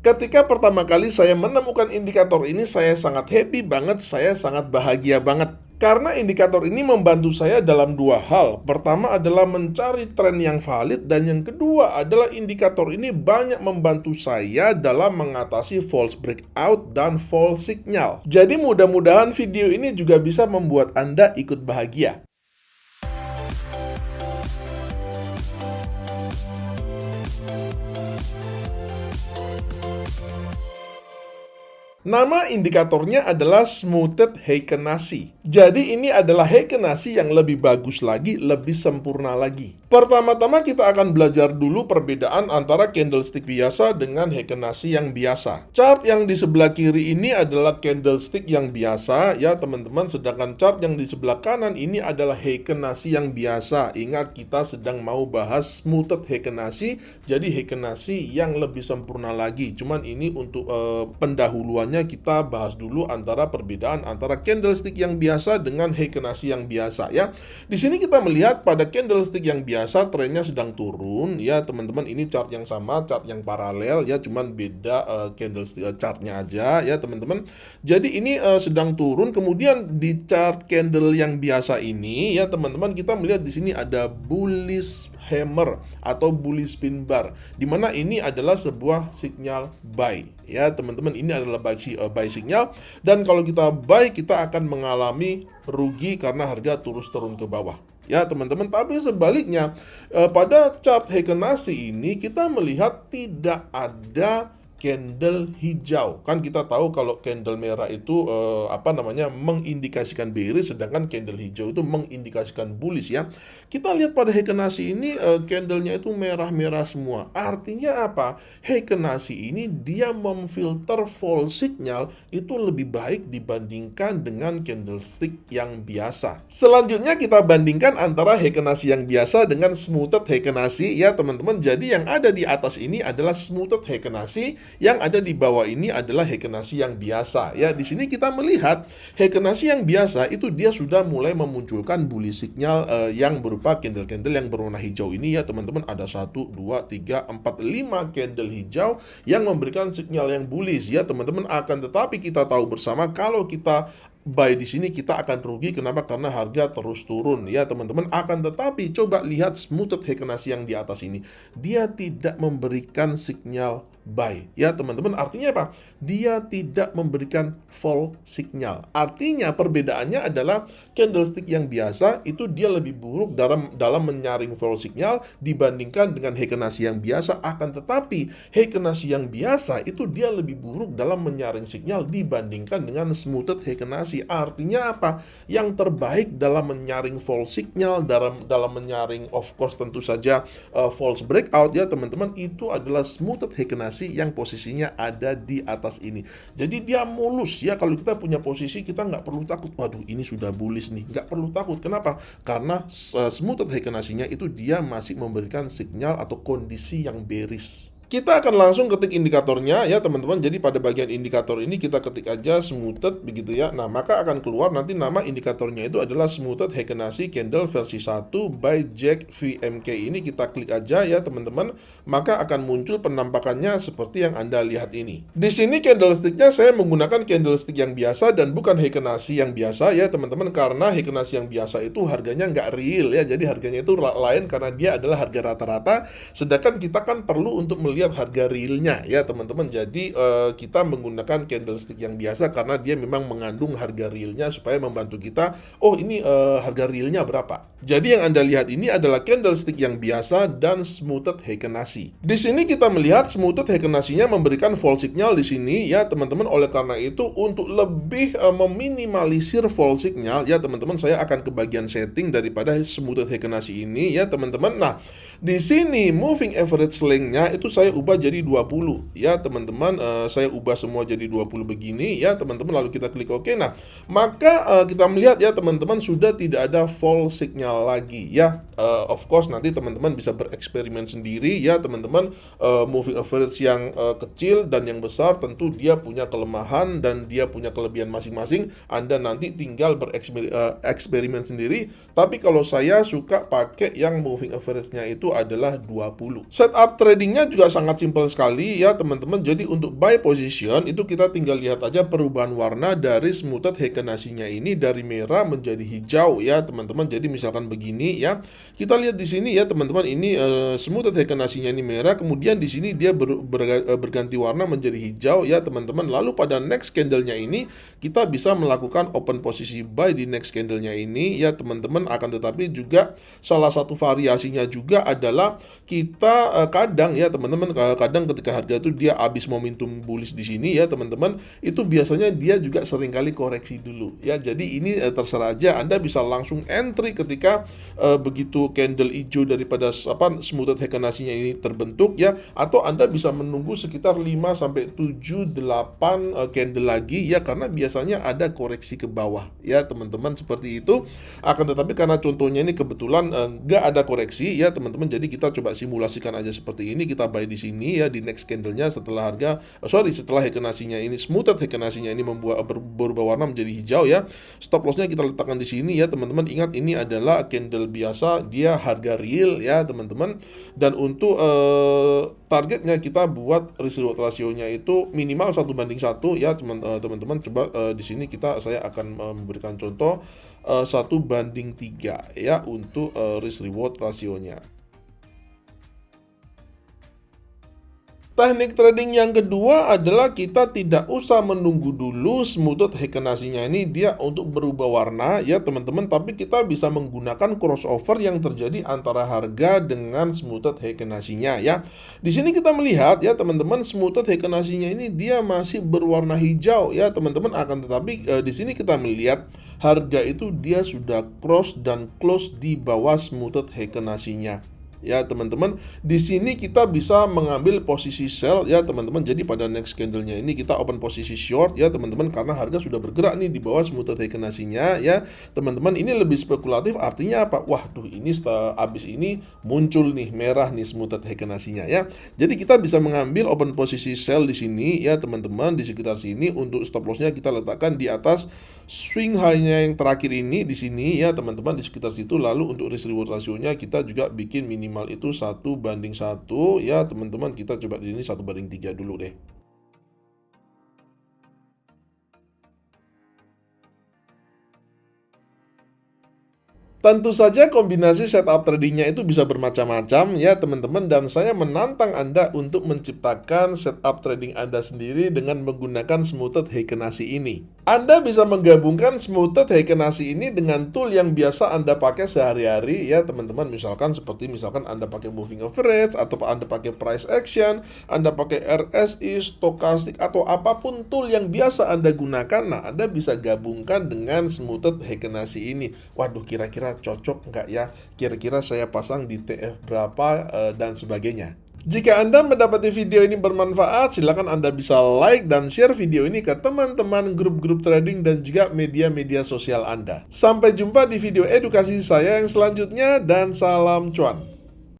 Ketika pertama kali saya menemukan indikator ini, saya sangat happy banget, saya sangat bahagia banget. Karena indikator ini membantu saya dalam dua hal. Pertama adalah mencari tren yang valid, dan yang kedua adalah indikator ini banyak membantu saya dalam mengatasi false breakout dan false signal. Jadi mudah-mudahan video ini juga bisa membuat Anda ikut bahagia. Nama indikatornya adalah Smoothed Heikenhashi. Jadi ini adalah Heikenhashi yang lebih bagus lagi, lebih sempurna lagi. Pertama-tama kita akan belajar dulu perbedaan antara candlestick biasa dengan Heikenhashi yang biasa. Chart yang di sebelah kiri ini adalah candlestick yang biasa ya teman-teman, sedangkan chart yang di sebelah kanan ini adalah Heikenhashi yang biasa. Ingat, kita sedang mau bahas Smoothed Heikenhashi, jadi Heikenhashi yang lebih sempurna lagi. Cuman ini untuk pendahuluannya kita bahas dulu antara perbedaan antara candlestick yang biasa dengan Heikenhashi yang biasa ya. Di sini kita melihat pada candlestick yang biasa trennya sedang turun ya teman-teman. Ini chart yang sama, chart yang paralel ya, cuman beda candlestick chartnya aja ya teman-teman. Jadi ini sedang turun. Kemudian di chart candle yang biasa ini ya teman-teman, kita melihat di sini ada bullish hammer atau bullish pin bar, dimana ini adalah sebuah sinyal buy ya teman-teman. Ini adalah buy signal, dan kalau kita buy kita akan mengalami rugi karena harga terus turun ke bawah ya teman-teman. Tapi sebaliknya pada chart Heikenhashi ini kita melihat tidak ada candle hijau. Kan kita tahu kalau candle merah itu mengindikasikan bearish, sedangkan candle hijau itu mengindikasikan bullish ya. Kita lihat pada Heikenhashi ini candlenya itu merah-merah semua. Artinya apa? Heikenhashi ini dia memfilter false signal itu lebih baik dibandingkan dengan candlestick yang biasa. Selanjutnya kita bandingkan antara Heikenhashi yang biasa dengan Smoothed Heikenhashi ya teman-teman. Jadi yang ada di atas ini adalah Smoothed Heikenhashi, yang ada di bawah ini adalah Heikenhashi yang biasa ya. Di sini kita melihat Heikenhashi yang biasa itu dia sudah mulai memunculkan bullish signal yang berupa candle-candle yang berwarna hijau ini ya teman-teman. Ada 1, 2, 3, 4, 5 candle hijau yang memberikan signal yang bullish ya teman-teman. Akan tetapi kita tahu bersama kalau kita buy di sini kita akan rugi. Kenapa? Karena harga terus turun ya teman-teman. Akan tetapi coba lihat Smoothed Heikenhashi yang di atas ini, dia tidak memberikan sinyal buy ya teman-teman. Artinya apa? Dia tidak memberikan fall signal. Artinya perbedaannya adalah candlestick yang biasa itu dia lebih buruk dalam menyaring fall signal dibandingkan dengan Heikenhashi yang biasa. Akan tetapi Heikenhashi yang biasa itu dia lebih buruk dalam menyaring signal dibandingkan dengan Smoothed Heikenhashi. Artinya apa? Yang terbaik dalam menyaring fall signal, dalam menyaring of course tentu saja false breakout ya teman-teman, itu adalah Smoothed Heikenhashi yang posisinya ada di atas ini. Jadi dia mulus ya. Kalau kita punya posisi kita nggak perlu takut, waduh ini sudah bullish nih, nggak perlu takut. Kenapa? Karena Smoothed Heikenhashi-nya itu dia masih memberikan sinyal atau kondisi yang bearish. Kita akan langsung ketik indikatornya ya teman-teman. Jadi pada bagian indikator ini kita ketik aja Smoothed begitu ya. Nah maka akan keluar nanti nama indikatornya itu adalah Smoothed Heikenhashi Candle versi 1 by Jack VMK. Ini kita klik aja ya teman-teman. Maka akan muncul penampakannya seperti yang Anda lihat ini. Di sini candlesticknya saya menggunakan candlestick yang biasa dan bukan Heikenhashi yang biasa ya teman-teman. Karena Heikenhashi yang biasa itu harganya nggak real ya. Jadi harganya itu lain karena dia adalah harga rata-rata. Sedangkan kita kan perlu untuk melihat harga realnya ya teman-teman. Jadi kita menggunakan candlestick yang biasa karena dia memang mengandung harga realnya supaya membantu kita, oh ini harga realnya berapa. Jadi yang Anda lihat ini adalah candlestick yang biasa dan Smoothed Heikenhashi. Di sini kita melihat Smoothed Heikenhashi-nya memberikan fall signal di sini ya teman-teman. Oleh karena itu untuk lebih meminimalisir fall signal ya teman-teman, saya akan ke bagian setting daripada Smoothed Heikenhashi ini ya teman-teman. Nah di sini moving average length-nya itu saya ubah jadi 20 ya teman-teman. Saya ubah semua jadi 20 begini ya teman-teman. Lalu kita klik OK. Nah maka kita melihat ya teman-teman sudah tidak ada fall signal lagi ya. Of course nanti teman-teman bisa bereksperimen sendiri ya teman-teman. Moving average yang kecil dan yang besar tentu dia punya kelemahan dan dia punya kelebihan masing-masing. Anda nanti tinggal bereksperimen sendiri. Tapi kalau saya suka pakai yang moving average-nya itu itu adalah 20. Setup tradingnya juga sangat simpel sekali ya teman-teman. Jadi untuk buy position itu kita tinggal lihat aja perubahan warna dari smoothed Heikenashinya ini dari merah menjadi hijau ya teman-teman. Jadi misalkan begini ya, kita lihat di sini ya teman-teman, ini smoothed Heikenashinya ini merah, kemudian di sini dia berganti warna menjadi hijau ya teman-teman. Lalu pada next candlenya ini kita bisa melakukan open posisi buy di next candlenya ini ya teman-teman. Akan tetapi juga salah satu variasinya juga adalah kita kadang ya teman-teman, kadang ketika harga itu dia habis momentum bullish di sini ya teman-teman, itu biasanya dia juga seringkali koreksi dulu ya. Jadi ini terserah aja, Anda bisa langsung entry ketika begitu candle hijau daripada smoothed Heikenashinya ini terbentuk ya, atau Anda bisa menunggu sekitar 5 sampai 7 8 candle lagi ya, karena biasanya ada koreksi ke bawah ya teman-teman, seperti itu. Akan tetapi karena contohnya ini kebetulan nggak ada koreksi ya teman-teman, jadi kita coba simulasikan aja seperti ini. Kita buy di sini ya di next candlenya setelah harga setelah Heikenashinya ini smoothed Heikenashinya ini berubah warna menjadi hijau ya. Stop lossnya kita letakkan di sini ya teman-teman. Ingat ini adalah candle biasa, dia harga real ya teman-teman. Dan untuk targetnya kita buat risk reward rasionya itu minimal 1:1 ya teman-teman. Coba di sini saya akan memberikan contoh 1:3 ya untuk risk reward rasionya. Teknik trading yang kedua adalah kita tidak usah menunggu dulu smoothed Heikenashinya ini dia untuk berubah warna ya teman-teman, tapi kita bisa menggunakan crossover yang terjadi antara harga dengan smoothed Heikenashinya ya. Di sini kita melihat ya teman-teman, smoothed Heikenashinya ini dia masih berwarna hijau ya teman-teman, akan tetapi di sini kita melihat harga itu dia sudah cross dan close di bawah smoothed Heikenashinya. Ya teman-teman, di sini kita bisa mengambil posisi sell ya teman-teman. Jadi pada next candlenya ini kita open posisi short ya teman-teman, karena harga sudah bergerak nih di bawah smoothed Heikenashinya ya teman-teman. Ini lebih spekulatif, artinya apa? Waduh, ini setelah habis ini muncul nih merah nih smoothed Heikenashinya ya. Jadi kita bisa mengambil open posisi sell di sini ya teman-teman, di sekitar sini. Untuk stop lossnya kita letakkan di atas swing high-nya yang terakhir ini di sini ya teman-teman, di sekitar situ. Lalu untuk risk reward rasionya kita juga bikin minimal itu 1:1 ya teman-teman. Kita coba di sini 1:3 dulu deh. Tentu saja kombinasi setup tradingnya itu bisa bermacam-macam ya teman-teman, dan saya menantang Anda untuk menciptakan setup trading Anda sendiri dengan menggunakan smoothed Heikenashinya ini. Anda bisa menggabungkan smoothed Heikenashinya ini dengan tool yang biasa Anda pakai sehari-hari ya teman-teman. Misalkan Anda pakai moving average, atau Anda pakai price action, Anda pakai RSI, stokastik, atau apapun tool yang biasa Anda gunakan. Nah, Anda bisa gabungkan dengan smoothed Heikenashinya ini. Waduh, kira-kira cocok nggak ya? Kira-kira saya pasang di TF berapa dan sebagainya. Jika Anda mendapati video ini bermanfaat, silakan Anda bisa like dan share video ini ke teman-teman, grup-grup trading, dan juga media-media sosial Anda. Sampai jumpa di video edukasi saya yang selanjutnya, dan salam cuan.